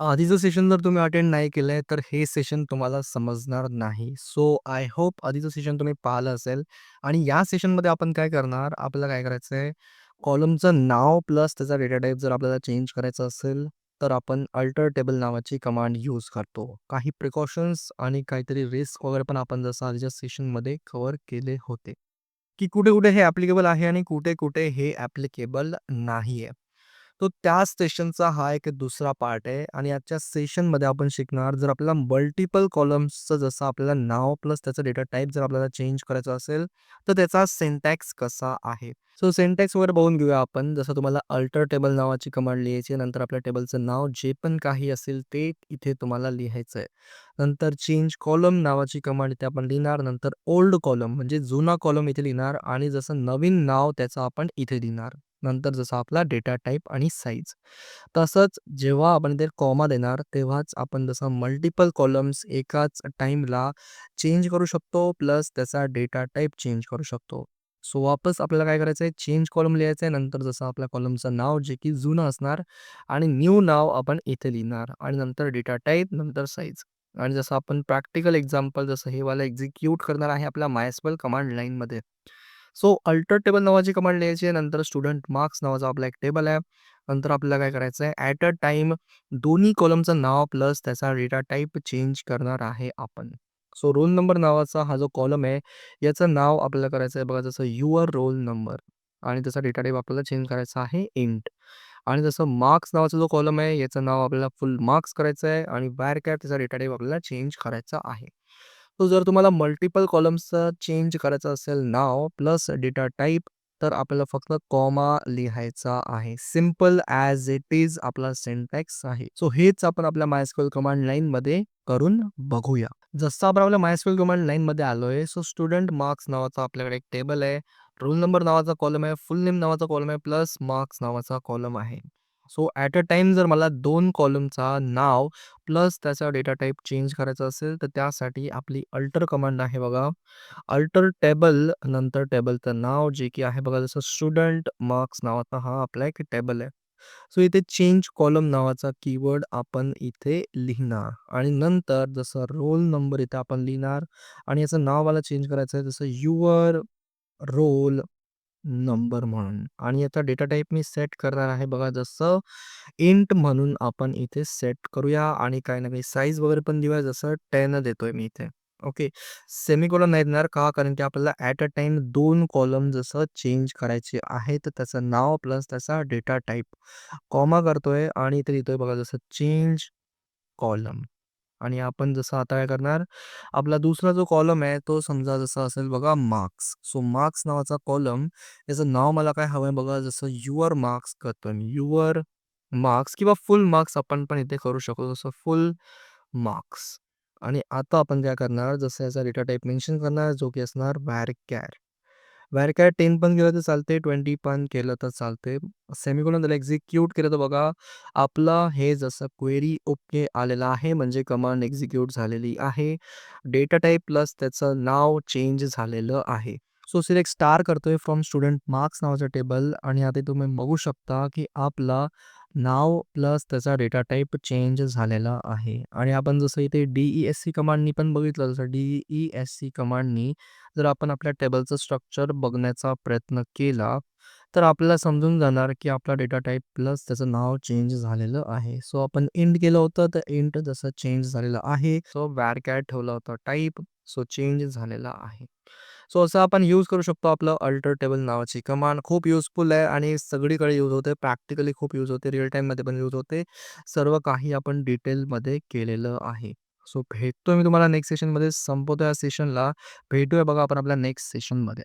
आधीचं सेशन जर तुम्ही अटेंड नाही केलंय, तर हे सेशन तुम्हाला समजणार नाही. सो आय होप आधीचं सेशन तुम्ही पाहिलं असेल आणि या सेशनमध्ये आपण काय करणार, आपल्याला काय करायचंय, कॉलमचं नाव प्लस त्याचा डेटा टाइप जर आपल्याला चेंज करायचा असेल, तर आपण अल्टर टेबल नावाची कमांड यूज करतो. काही प्रिकॉशन्स आणि काहीतरी रिस्क वगैरे पण आपण जसं आधीच्या सेशनमध्ये कव्हर केले होते, की कुठे-कुठे हे ॲप्लिकेबल आहे आणि कुठे-कुठे हे ॲप्लिकेबल नाहीये. तो त्या सेशनचा हा एक दुसरा पार्ट आहे आणि आजच्या सेशनमध्ये आपण शिकणार जर आपल्याला मल्टिपल कॉलम्सचं जसं आपल्याला नाव प्लस त्याचा डेटा टाइप जर आपल्याला चेंज करायचा असेल, तर त्याचा सिंटॅक्स कसा आहे. सो सिंटॅक्स वगैरे बघून घेऊया आपण. जसं तुम्हाला अल्टर टेबल नावाची कमांड लिहायची आहे. नंतर आपल्या टेबलचं नाव जे पण काही असेल ते इथे तुम्हाला लिहायचं आहे. नंतर चेंज कॉलम नावाची कमांड इथे आपण लिहिणार. नंतर ओल्ड कॉलम म्हणजे जुना कॉलम इथे लिहिणार आणि जसं नवीन नाव त्याचं आपण इथे लिहिणार. नंतर जसा आपला डेटा टाइप आणि साईज. तसंच जेव्हा आपण इथे कॉमा देणार, तेव्हाच आपण जसं मल्टिपल कॉलम्स एकाच टाईमला चेंज करू शकतो, प्लस त्याचा डेटा टाइप चेंज करू शकतो. सो वापस आपल्याला काय करायचं आहे, चेंज कॉलम लिहायचं आहे. नंतर जसं आपल्या कॉलमचं नाव जे की जुनं असणार आणि न्यू नाव आपण इथे लिहिणार आणि नंतर डेटा टाइप, नंतर साईज. आणि जसं आपण प्रॅक्टिकल एक्झाम्पल जसं हे वाला एक्झिक्यूट करणार आहे आपल्या MySQL कमांड लाईनमध्ये. सो अल्टर टेबल नावाची कमांड लिहायची आहे. नंतर स्टुडंट मार्क्स नावाचा आपला एक टेबल आहे. नंतर आपल्याला काय करायचं आहे, ॲट अ टाईम दोन्ही कॉलमचं नाव प्लस त्याचा डेटा टाइप चेंज करणार आहे आपण. सो रोल नंबर नावाचा हा जो कॉलम आहे, याचं नाव आपल्याला करायचं आहे बघा जसं युअर रोल नंबर आणि त्याचा डेटा टाइप आपल्याला चेंज करायचा आहे इंट. आणि जसं मार्क्स नावाचा जो कॉलम आहे, याचं नाव आपल्याला फुल मार्क्स करायचं आहे आणि varchar त्याचा डेटा टाइप आपल्याला चेंज करायचा आहे. तो जर तुम्हाला मल्टिपल कॉलम्सचं चेंज करायचं असेल नाव प्लस डेटा टाइप, तर आपल्याला फक्त कॉमा लिहायचा आहे. सिंपल ॲज इट इज आपला सिंटॅक्स आहे. सो हेच आपण आपल्या MySQL कमांड लाईनमध्ये करून बघूया. जसं आपण आपल्या MySQL कमांड लाईनमध्ये आलोय, सो स्टुडंट मार्क्स नावाचा आपल्याकडे एक टेबल आहे. रोल नंबर नावाचा कॉलम आहे, फुल नेम नावाचा कॉलम आहे, प्लस मार्क्स नावाचा कॉलम आहे. सो ॲट अ टाईम जर मला 2 कॉलमचा नाव प्लस त्याचा डेटा टाइप चेंज करायचा असेल, तर त्यासाठी आपली अल्टर कमांड आहे बघा. अल्टर टेबल नंतर टेबलचं नाव जे की आहे बघा जसं स्टुडंट मार्क्स नावाचा हा आपला एक टेबल आहे. सो इथे चेंज कॉलम नावाचा कीवर्ड आपण इथे लिहिणार आणि नंतर जसं रोल नंबर इथे आपण लिहिणार आणि याचं नाव मला चेंज करायचं आहे जसं युअर रोल नंबर म्हणून आणि याचा डेटा टाइप मी सेट करणार आहे बघा जसं इंट म्हणून आपण इथे सेट करूया आणि काही ना काही साईज वगैरे पण देऊया जसं 10 देतोय मी इथे. ओके. सेमीकोलन नाही देणार का? कारण की आपल्याला ॲट अ टाईम 2 कॉलम जसं चेंज करायचे आहे, तर त्याचं नाव प्लस त्याचा डेटा टाइप. कॉमा करतोय आणि इथे लिहितोय बघा जसं चेंज कॉलम. आणि आपण जसं आता काय करणार, आपला दुसरा जो कॉलम आहे तो समजा जसा असेल बघा मार्क्स. सो मार्क्स नावाचा कॉलम याचं नाव मला काय हवंय बघा जसं युअर मार्क्स करतोय मी. युअर मार्क्स किंवा फुल मार्क्स आपण पण इथे करू शकतो. जसं फुल मार्क्स. आणि आता आपण काय करणार जसं याचा डेटा टाइप मेन्शन करणार जो की असणार varchar. varchar 10 पण केलं तर चालते, 20 पण केलं तर चालते. सेमीकोलन त्याला एक्झिक्यूट केलं तर बघा आपलं हे जसं क्वेरी ओके आलेलं आहे म्हणजे कमांड एक्झिक्यूट झालेली आहे. डेटा टाइप प्लस त्याचं नाव चेंज झालेलं आहे. सो सिलेक्ट स्टार करतोय फ्रॉम स्टुडंट मार्क्स नावाचं टेबल आणि आता तुम्ही बघू शकता की आपला नाव प्लस त्याचा डेटा टाइप चेंज झालेला आहे. आणि आपण जसं इथे DESC कमांडनी पण बघितलं जसं DESC कमांडनी जर आपण आपल्या टेबलचं स्ट्रक्चर बघण्याचा प्रयत्न केला, तर आपल्याला समजून जाणार की आपला डेटा टाइप प्लस त्याचं नाव चेंज झालेलं आहे. सो आपण इंट केलं होतं, तर इंट जसं चेंज झालेलं आहे. सो varchar ठेवलं होतं टाइप, सो चेंज झालेला आहे. सो असं आपण यूज करू शकतो आपलं अल्टर टेबल नावाची कमांड. खूप युजफुल आहे आणि सगळीकडे यूज होते. प्रॅक्टिकली खूप यूज होते. रिअल टाईममध्ये पण यूज होते. सर्व काही आपण डिटेलमध्ये केलेलं आहे. सो भेटतोय मी तुम्हाला नेक्स्ट सेशनमध्ये. संपवतो या सेशनला. भेटूया बघा आपण आपल्या नेक्स्ट सेशनमध्ये.